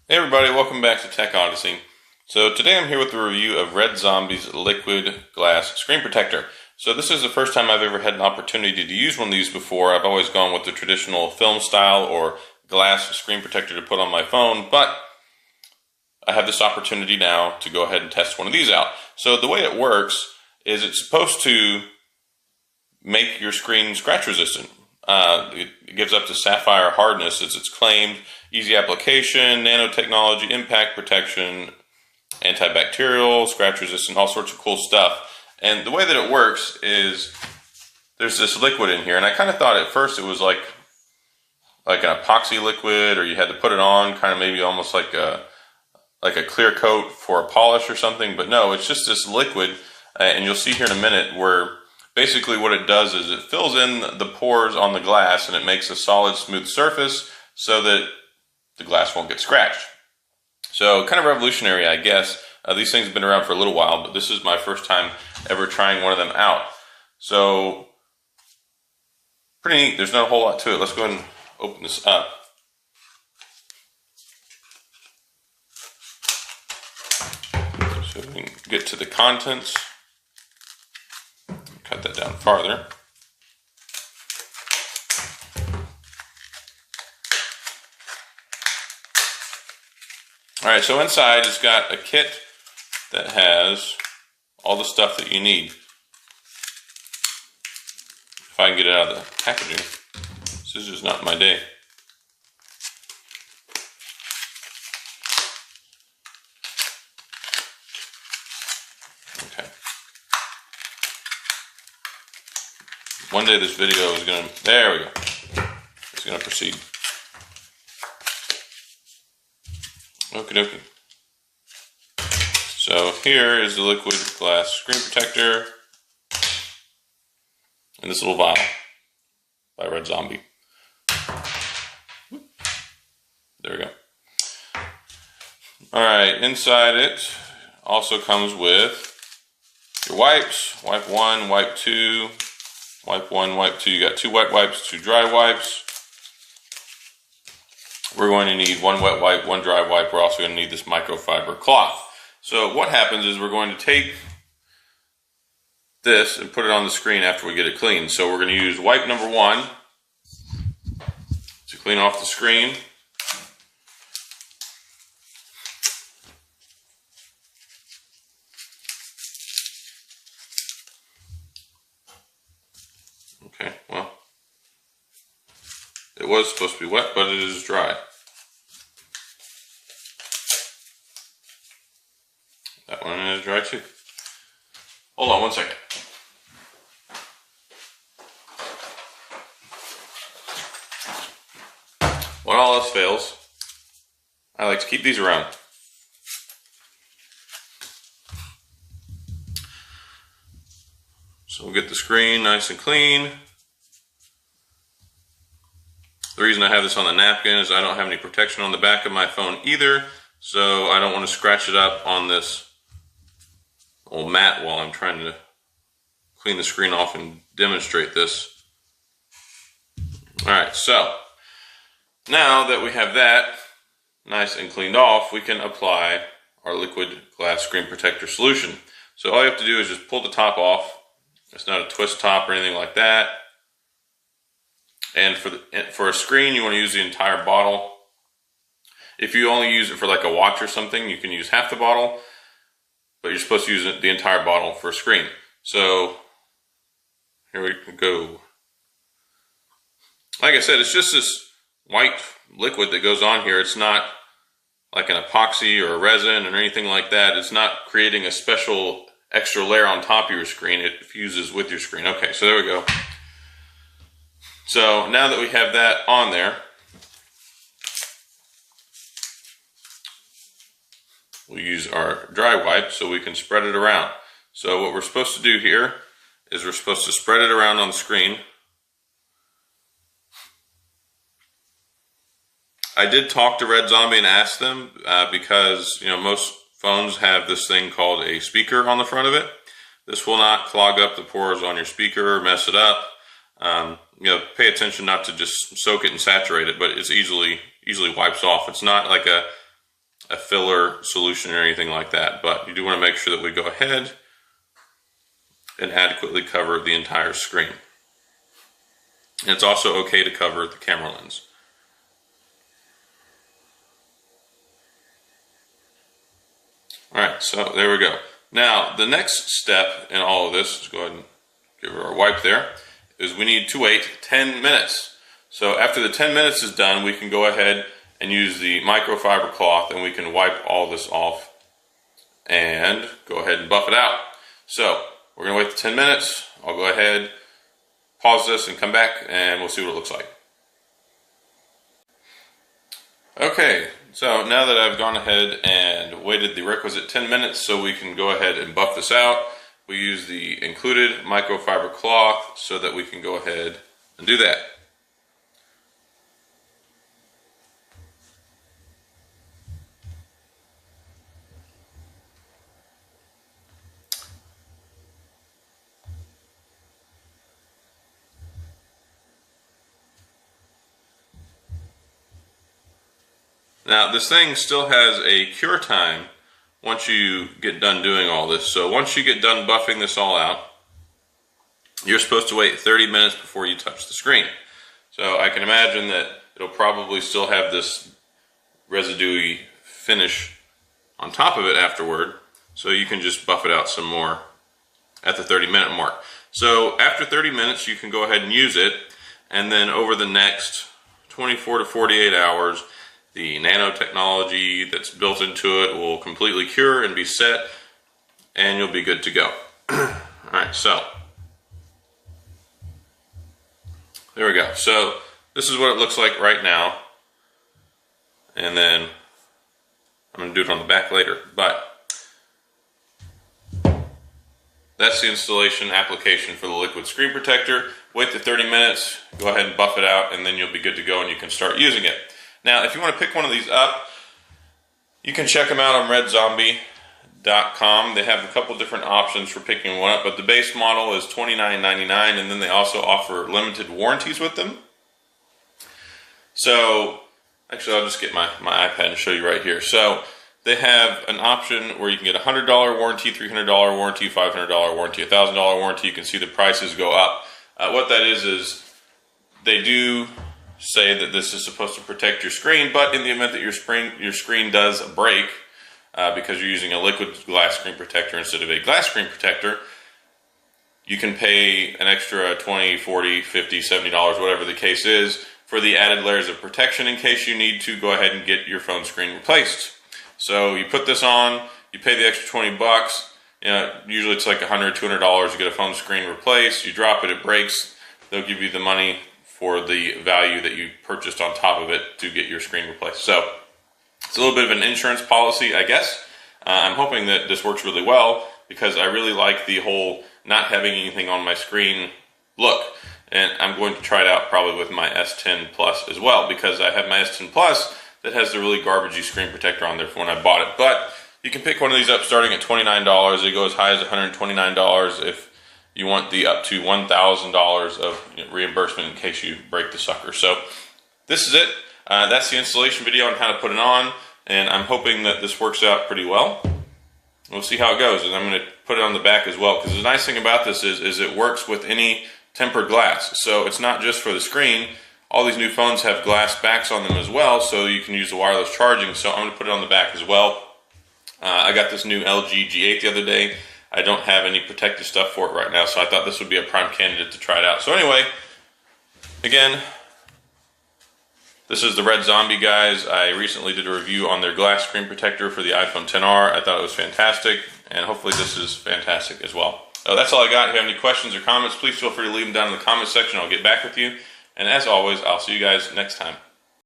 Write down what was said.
Hey everybody, welcome back to Tech Odyssey. So today I'm here with a review of Red Zombie's liquid glass screen protector. So this is the first time I've ever had an opportunity to use one of these before. I've always gone with the traditional film style or glass screen protector to put on my phone, but I have this opportunity now to go ahead and test one of these out. So the way it works is it's supposed to make your screen scratch resistant. It gives up to sapphire hardness as it's claimed, easy application, nanotechnology, impact protection, antibacterial, scratch resistant, all sorts of cool stuff. And the way that it works is there's this liquid in here, and I kind of thought at first it was like an epoxy liquid, or you had to put it on, kind of maybe almost like a clear coat for a polish or something. But no, it's just this liquid, and you'll see here in a minute where basically what it does is it fills in the pores on the glass and it makes a solid, smooth surface so that the glass won't get scratched. So kind of revolutionary, I guess. These things have been around for a little while, but this is my first time ever trying one of them out. So pretty neat. There's not a whole lot to it. Let's go ahead and open this up. So we can get to the contents. Cut that down farther. Alright, so inside it's got a kit that has all the stuff that you need. If I can get it out of the packaging. This is just not my day. Okay. One day this video is going to, there we go, it's going to proceed. Okie dokie. So here is the liquid glass screen protector in this little vial by Red Zombie. There we go. Alright, inside it also comes with your wipes, wipe 1, wipe 2, wipe 1, wipe 2. You got 2 wet wipes, 2 dry wipes. We're going to need 1 wet wipe, 1 dry wipe. We're also going to need this microfiber cloth. So what happens is we're going to take this and put it on the screen after we get it clean. So we're going to use wipe number 1 to clean off the screen. Okay, well, it was supposed to be wet, but it is dry. That one is dry too. Hold on one second. When all else fails, I like to keep these around. So we'll get the screen nice and clean. The reason I have this on the napkin is I don't have any protection on the back of my phone either, so I don't want to scratch it up on this old mat while I'm trying to clean the screen off and demonstrate this. Alright, so now that we have that nice and cleaned off, we can apply our liquid glass screen protector solution. So all you have to do is just pull the top off. It's not a twist top or anything like that. And for a screen, you want to use the entire bottle. If you only use it for like a watch or something, you can use half the bottle, but you're supposed to use the entire bottle for a screen. So here we go. Like I said, it's just this white liquid that goes on here. It's not like an epoxy or a resin or anything like that. It's not creating a special extra layer on top of your screen. It fuses with your screen. Okay, so there we go. So now that we have that on there, we'll use our dry wipe so we can spread it around. So what we're supposed to do here is we're supposed to spread it around on the screen. I did talk to Red Zombie and ask them because most phones have this thing called a speaker on the front of it. This will not clog up the pores on your speaker or mess it up. Pay attention not to just soak it and saturate it, but it's easily wipes off. It's not like a filler solution or anything like that, but you do want to make sure that we go ahead and adequately cover the entire screen. And it's also okay to cover the camera lens. Alright, so there we go. Now, the next step in all of this, let's go ahead and give her a wipe there, is we need to wait 10 minutes. So after the 10 minutes is done, we can go ahead and use the microfiber cloth and we can wipe all this off and go ahead and buff it out. So we're going to wait the 10 minutes. I'll go ahead, pause this and come back and we'll see what it looks like. Okay, so now that I've gone ahead and waited the requisite 10 minutes so we can go ahead and buff this out, we use the included microfiber cloth so that we can go ahead and do that. Now this thing still has a cure time once you get done doing all this. So once you get done buffing this all out, you're supposed to wait 30 minutes before you touch the screen. So I can imagine that it'll probably still have this residue-y finish on top of it afterward. So you can just buff it out some more at the 30-minute mark. So after 30 minutes, you can go ahead and use it. And then over the next 24 to 48 hours, the nanotechnology that's built into it will completely cure and be set, and you'll be good to go. Alright, so there we go. So this is what it looks like right now. And then I'm going to do it on the back later. But that's the installation application for the liquid screen protector. Wait the 30 minutes, go ahead and buff it out, and then you'll be good to go and you can start using it. Now, if you want to pick one of these up, you can check them out on redzombie.com. They have a couple different options for picking one up, but the base model is $29.99, and then they also offer limited warranties with them. So, actually, I'll just get my iPad and show you right here. So, they have an option where you can get a $100 warranty, $300 warranty, $500 warranty, $1,000 warranty. You can see the prices go up. What that is they do say that this is supposed to protect your screen, but in the event that your screen does break because you're using a liquid glass screen protector instead of a glass screen protector, you can pay an extra $20, $40, $50, $70, whatever the case is, for the added layers of protection in case you need to go ahead and get your phone screen replaced. So you put this on, you pay the extra 20 bucks, you know, usually it's like $100, $200 to get a phone screen replaced. You drop it, it breaks, they'll give you the money for the value that you purchased on top of it to get your screen replaced. So it's a little bit of an insurance policy, I guess. I'm hoping that this works really well because I really like the whole not having anything on my screen look. And I'm going to try it out probably with my S10 Plus as well, because I have my S10 Plus that has the really garbagey screen protector on there from when I bought it. But you can pick one of these up starting at $29. They go as high as $129 if you want the up to $1,000 of reimbursement in case you break the sucker. So this is it. That's the installation video on how to put it on, and I'm hoping that this works out pretty well. We'll see how it goes, and I'm going to put it on the back as well, because the nice thing about this is it works with any tempered glass. So it's not just for the screen. All these new phones have glass backs on them as well, so you can use the wireless charging. So I'm going to put it on the back as well. I got this new LG G8 the other day. I don't have any protective stuff for it right now, so I thought this would be a prime candidate to try it out. So anyway, again, this is the Red Zombie guys. I recently did a review on their glass screen protector for the iPhone XR. I thought it was fantastic, and hopefully this is fantastic as well. That's all I got. If you have any questions or comments, please feel free to leave them down in the comment section. I'll get back with you. And as always, I'll see you guys next time.